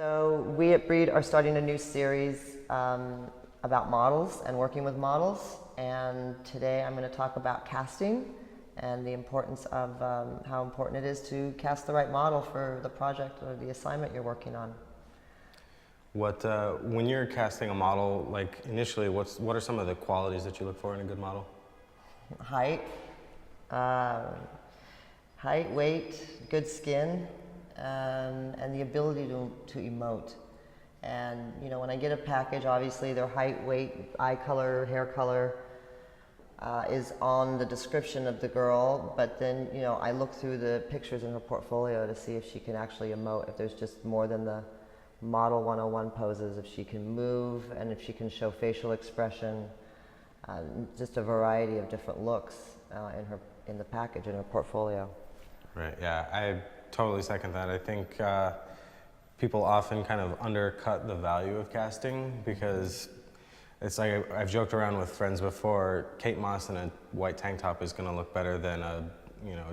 So we at Breed are starting a new series about models and working with models. And today I'm going to talk about casting and the importance of how important it is to cast the right model for the project or the assignment you're working on. When you're casting a model, like initially, what are some of the qualities that you look for in a good model? Height, weight, good skin, and the ability to emote. And you know, when I get a package, obviously their height, weight, eye color, hair color is on the description of the girl, but then you know, I look through the pictures in her portfolio to see if she can actually emote, if there's just more than the model 101 poses, if she can move and if she can show facial expression, just a variety of different looks in the package, in her portfolio. Right, yeah, I totally second that. I think people often kind of undercut the value of casting because it's like I've joked around with friends before, Kate Moss in a white tank top is going to look better than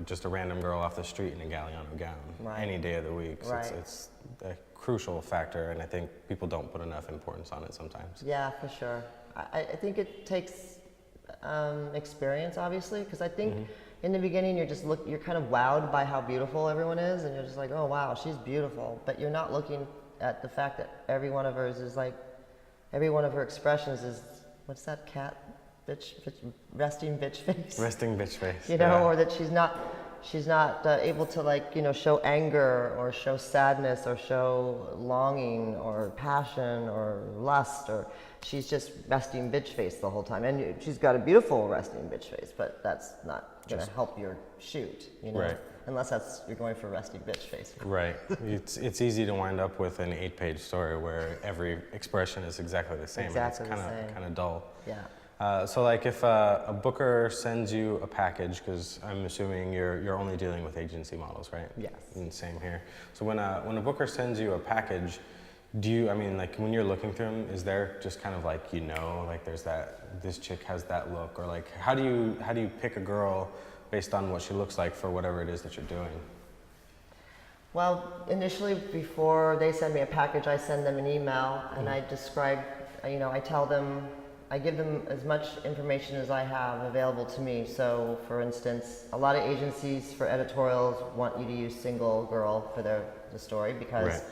just a random girl off the street in a Galliano gown any day of the week. So it's a crucial factor, and I think people don't put enough importance on it sometimes. Yeah, for sure. I think it takes experience, obviously, because I think in the beginning you're kind of wowed by how beautiful everyone is, and you're just like, oh wow, she's beautiful, but you're not looking at the fact that every one of her expressions is, what's that cat? Resting bitch face. Resting bitch face. You know, or that she's not able to show anger or show sadness or show longing or passion or lust, or she's just resting bitch face the whole time. And she's got a beautiful resting bitch face, but that's not going to help your shoot, you know, unless you're going for resting bitch face. Right. It's easy to wind up with an 8-page story where every expression is exactly the same. Exactly and it's kind of dull. Yeah. So like if a booker sends you a package, because I'm assuming you're only dealing with agency models, right? Yes. And same here. So when a booker sends you a package, when you're looking through them, is there just kind of like, there's this chick has that look, or like how do you pick a girl based on what she looks like for whatever it is that you're doing? Well, initially, before they send me a package, I send them an email and I describe, I give them as much information as I have available to me. So, for instance, a lot of agencies for editorials want you to use single girl for the story, because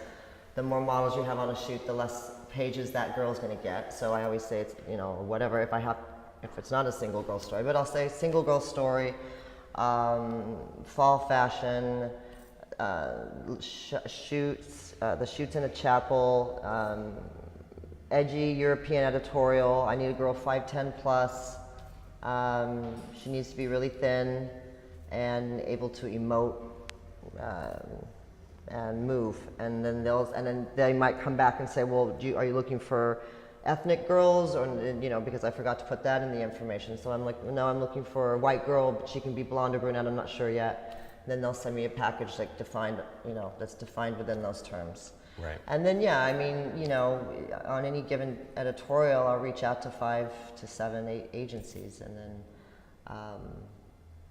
the more models you have on a shoot, the less pages that girl's going to get. So I always say it's, whatever, if it's not a single girl story, but I'll say single girl story, fall fashion, shoots, the shoots in a chapel, edgy European editorial. I need a girl 5'10 plus. She needs to be really thin and able to emote and move. And then they might come back and say, well, are you looking for ethnic girls, or because I forgot to put that in the information. So I'm like, no, I'm looking for a white girl, but she can be blonde or brunette. I'm not sure yet. And then they'll send me a package that's defined within those terms. Right. And then, on any given editorial, I'll reach out to 5 to 7, 8 agencies, and then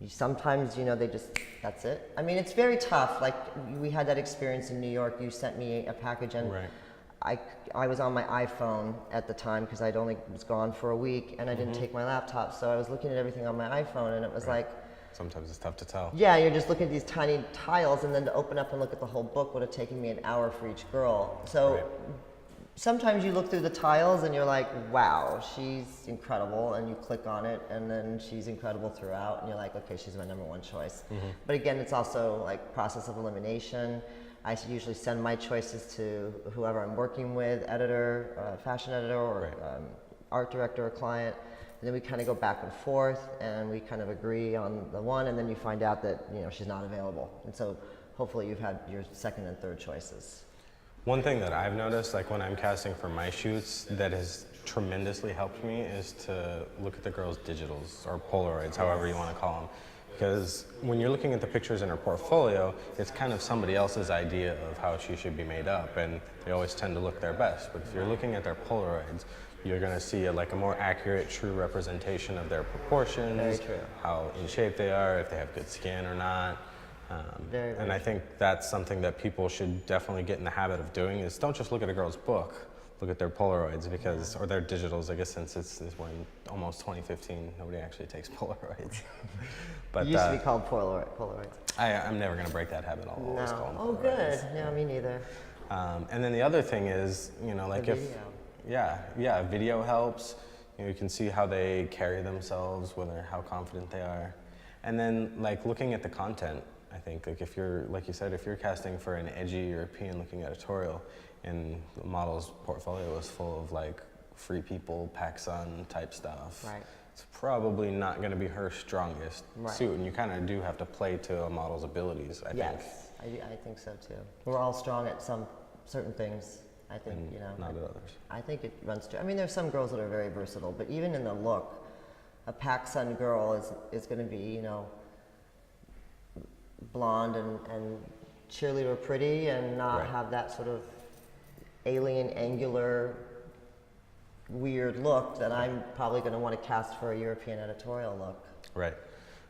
sometimes, that's it. I mean, it's very tough. Like, we had that experience in New York. You sent me a package, and I was on my iPhone at the time because I'd only was gone for a week, and I didn't take my laptop, so I was looking at everything on my iPhone, and it was like, sometimes it's tough to tell. Yeah, you're just looking at these tiny tiles, and then to open up and look at the whole book would have taken me an hour for each girl. So sometimes you look through the tiles and you're like, wow, she's incredible, and you click on it, and then she's incredible throughout, and you're like, okay, she's my number one choice. But again, it's also like process of elimination. I usually send my choices to whoever I'm working with, editor, fashion editor, or art director or client. And then we kind of go back and forth, and we kind of agree on the one, and then you find out that she's not available. And so hopefully you've had your second and third choices. One thing that I've noticed, like when I'm casting for my shoots, that has tremendously helped me is to look at the girl's digitals or Polaroids, however you want to call them. Because when you're looking at the pictures in her portfolio, it's kind of somebody else's idea of how she should be made up, and they always tend to look their best. But if you're looking at their Polaroids, you're going to see a more accurate, true representation of their proportions, how in shape they are, if they have good skin or not. Very, And very I think that's something that people should definitely get in the habit of doing is don't just look at a girl's book, look at their Polaroids because, or their digitals, I guess since it's when almost 2015, nobody actually takes Polaroids. But It used to be called Polaroids. I'm never going to break that habit. I'll always call them No. Oh, Polaroids. good. No, me neither. And then the other thing is, like The if, video. yeah, video helps. You can see how they carry themselves, how confident they are. And then like looking at the content, I think like if you're, like you said, if you're casting for an edgy European looking editorial and the model's portfolio is full of like Free People, PacSun type stuff, Right. it's probably not going to be her strongest Right. suit. And you kind of do have to play to a model's abilities, I think. Yes, I think so too. We're all strong at some certain things. I think, And not at others. I think it runs true. I mean, there's some girls that are very versatile, but even in the look, a PacSun girl is going to be, blonde and cheerleader pretty and not Right. have that sort of alien, angular, weird look that I'm probably going to want to cast for a European editorial look. Right.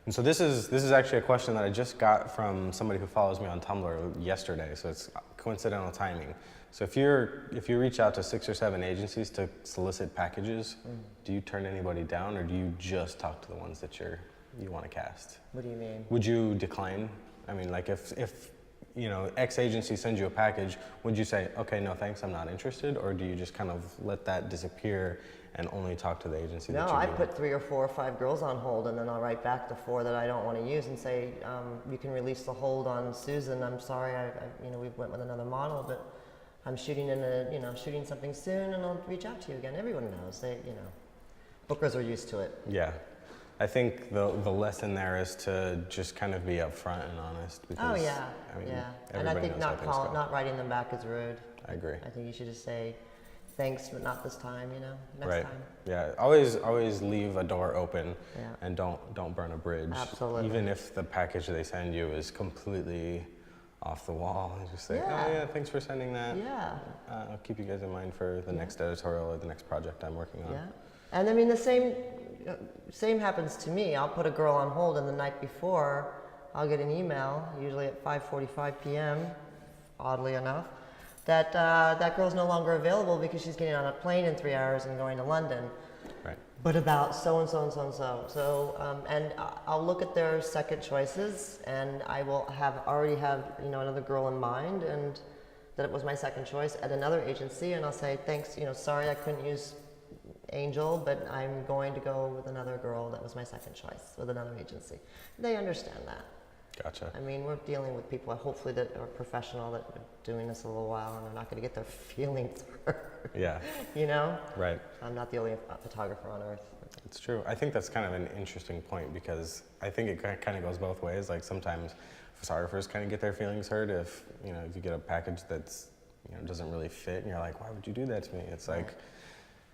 And so this is actually a question that I just got from somebody who follows me on Tumblr yesterday. So it's coincidental timing. So if you reach out to 6 or 7 agencies to solicit packages, do you turn anybody down, or do you just talk to the ones that you want to cast? What do you mean? Would you decline? I mean, like if X agency sends you a package, would you say, okay, no thanks, I'm not interested, or do you just kind of let that disappear and only talk to the agency that No, you I do? put 3 or 4 or 5 girls on hold, and then I'll write back the 4 that I don't want to use and say, you can release the hold on Susan. I'm sorry, we went with another model, but I'm shooting shooting something soon, and I'll reach out to you again. Everyone knows, bookers are used to it. Yeah. I think the lesson there is to just kind of be upfront and honest. Because, Oh yeah, I mean, yeah. And I everybody think knows how things go. not writing them back is rude. I agree. I think you should just say, thanks, but not this time. Next Right. time. Yeah. Always leave a door open, Yeah. and don't burn a bridge. Absolutely. Even if the package they send you is completely off the wall, you just say, Yeah. oh yeah, thanks for sending that. Yeah. I'll keep you guys in mind for the next editorial or the next project I'm working on. Yeah. And I mean, the same happens to me. I'll put a girl on hold, and the night before, I'll get an email, usually at 5:45 p.m., oddly enough, that that girl's no longer available because she's getting on a plane in 3 hours and going to London. Right. But about so and so and so and so. So, and I'll look at their second choices, and I will already have another girl in mind, and that it was my second choice at another agency, and I'll say thanks. Sorry I couldn't use Angel, but I'm going to go with another girl that was my second choice with another agency. They understand that. Gotcha. I mean, we're dealing with people hopefully that are professional, that are doing this a little while, and they're not going to get their feelings hurt. Yeah. Right. I'm not the only photographer on earth. It's true. I think that's kind of an interesting point because I think it kind of goes both ways. Like sometimes photographers kind of get their feelings hurt if you get a package that's doesn't really fit, and you're like, why would you do that to me? It's like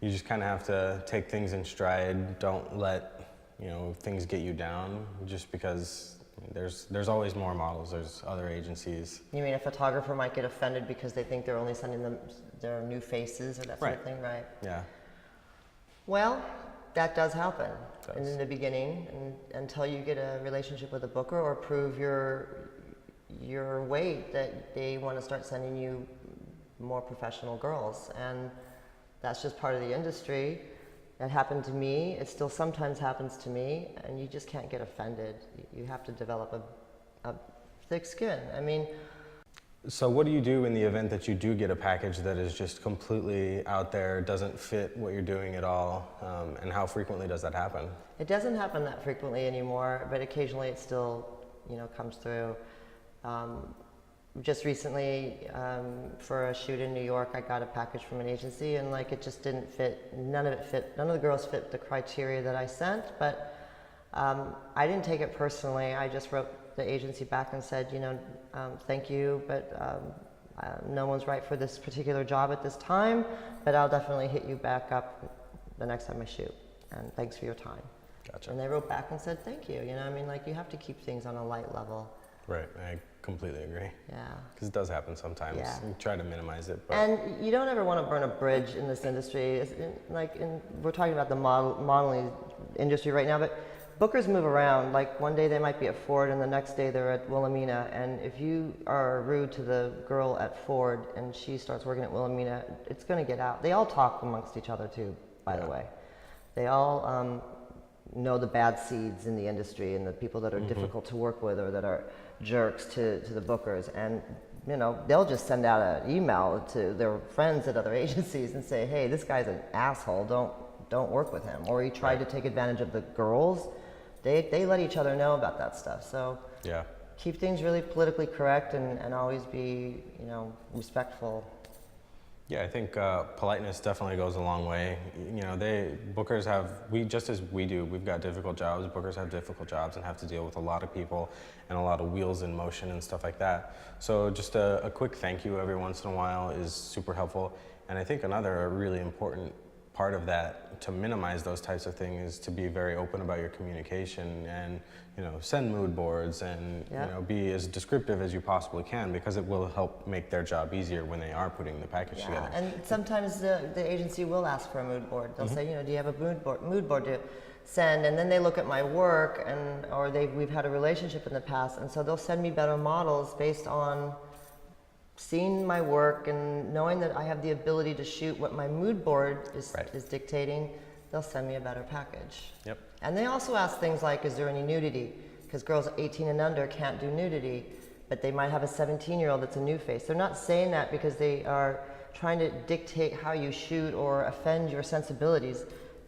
you just kind of have to take things in stride. Don't let things get you down just because there's always more models. There's other agencies. You mean a photographer might get offended because they think they're only sending them their new faces or that sort of thing, right? Yeah. Well, that does happen in the beginning, and until you get a relationship with a booker or prove your weight, that they want to start sending you more professional girls, and that's just part of the industry. That happened to me. It still sometimes happens to me, and you just can't get offended. You have to develop a thick skin. I mean. So what do you do in the event that you do get a package that is just completely out there, doesn't fit what you're doing at all, and how frequently does that happen? It doesn't happen that frequently anymore, but occasionally it still, comes through. Just recently, for a shoot in New York, I got a package from an agency, and it just didn't fit. None of the girls fit the criteria that I sent, but I didn't take it personally. I just wrote the agency back and said, thank you, but no one's right for this particular job at this time, but I'll definitely hit you back up the next time I shoot, and thanks for your time. Gotcha. And they wrote back and said, thank you. You have to keep things on a light level. Right, I completely agree. Yeah. Because it does happen sometimes. Yeah. You try to minimize it, but. And you don't ever want to burn a bridge in this industry. We're talking about the modeling industry right now, but bookers move around. Like one day they might be at Ford and the next day they're at Wilhelmina. And if you are rude to the girl at Ford and she starts working at Wilhelmina, it's going to get out. They all talk amongst each other too, by the way. They all know the bad seeds in the industry and the people that are difficult to work with or that are jerks to the bookers. And you know, they'll just send out an email to their friends at other agencies and say, hey, this guy's an asshole, don't work with him. Or he tried to take advantage of the girls. They let each other know about that stuff. So Yeah. keep things really politically correct and always be, you know, respectful. Yeah, I think politeness definitely goes a long way. You know, bookers just as we do, we've got difficult jobs. Bookers have difficult jobs and have to deal with a lot of people and a lot of wheels in motion and stuff like that. So just a quick thank you every once in a while is super helpful. And I think another really important part of that to minimize those types of things is to be very open about your communication and, you know, send mood boards and, you know, be as descriptive as you possibly can because it will help make their job easier when they are putting the package together. And sometimes the agency will ask for a mood board. They'll say, you know, do you have a mood board to send? And then they look at my work or we've had a relationship in the past, and so they'll send me better models based on seeing my work and knowing that I have the ability to shoot what my mood board is dictating. They'll send me a better package. Yep. And they also ask things like, is there any nudity? Because girls 18 and under can't do nudity, but they might have a 17-year-old that's a new face. They're not saying that because they are trying to dictate how you shoot or offend your sensibilities.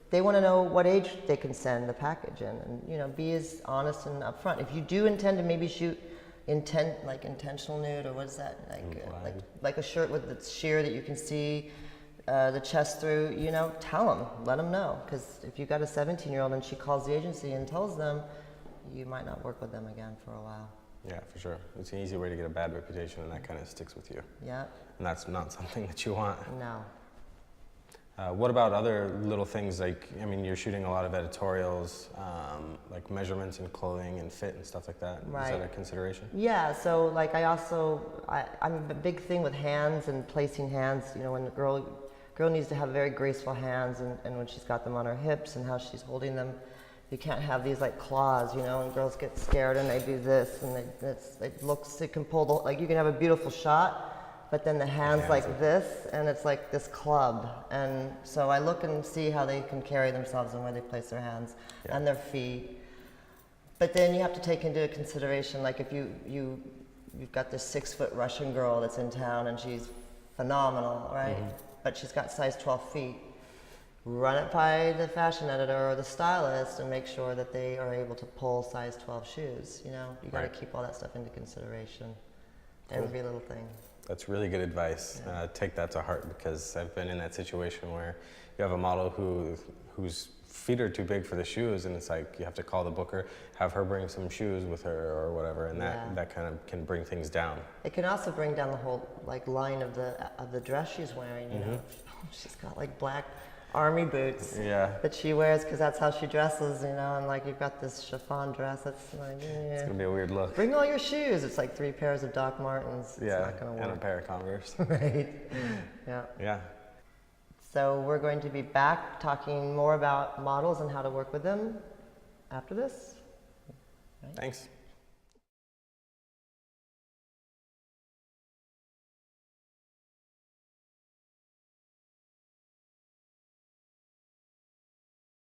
They want to know what age they can send the package in, and you know, be as honest and upfront. If you do intend to maybe shoot intentional nude, or what is that? Like a shirt with the sheer that you can see the chest through, you know, tell them, let them know. Because if you got a 17-year-old and she calls the agency and tells them, you might not work with them again for a while. Yeah, for sure. It's an easy way to get a bad reputation, and that kind of sticks with you. Yeah. And that's not something that you want. No. What about other little things like, I mean, you're shooting a lot of editorials, like measurements and clothing and fit and stuff like that. Right. Is that a consideration? Yeah, so like I'm a big thing with hands and placing hands. You know, when the girl needs to have very graceful hands and when she's got them on her hips and how she's holding them. You can't have these like claws, you know, and girls get scared and they do this and it can pull like you can have a beautiful shot, but then the hands like this and it's like this club. And so I look and see how they can carry themselves and where they place their hands and their feet. But then you have to take into consideration, like if you've got this 6-foot Russian girl that's in town and she's phenomenal, right? But she's got size 12 feet. Run it by the fashion editor or the stylist and make sure that they are able to pull size 12 shoes. You know, you got to keep all that stuff into consideration. Cool. Every little thing. That's really good advice. Yeah. Take that to heart because I've been in that situation where you have a model whose feet are too big for the shoes, and it's like you have to call the booker, have her bring some shoes with her or whatever, and that kind of can bring things down. It can also bring down the whole like line of the dress she's wearing. You know, she's got like black army boots that she wears because that's how she dresses, you know, and like you've got this chiffon dress that's like, it's gonna be a weird look. Bring all your shoes. It's like 3 pairs of Doc Martens. It's not gonna work. And a pair of Converse. Right. Yeah. So we're going to be back talking more about models and how to work with them after this. Thanks.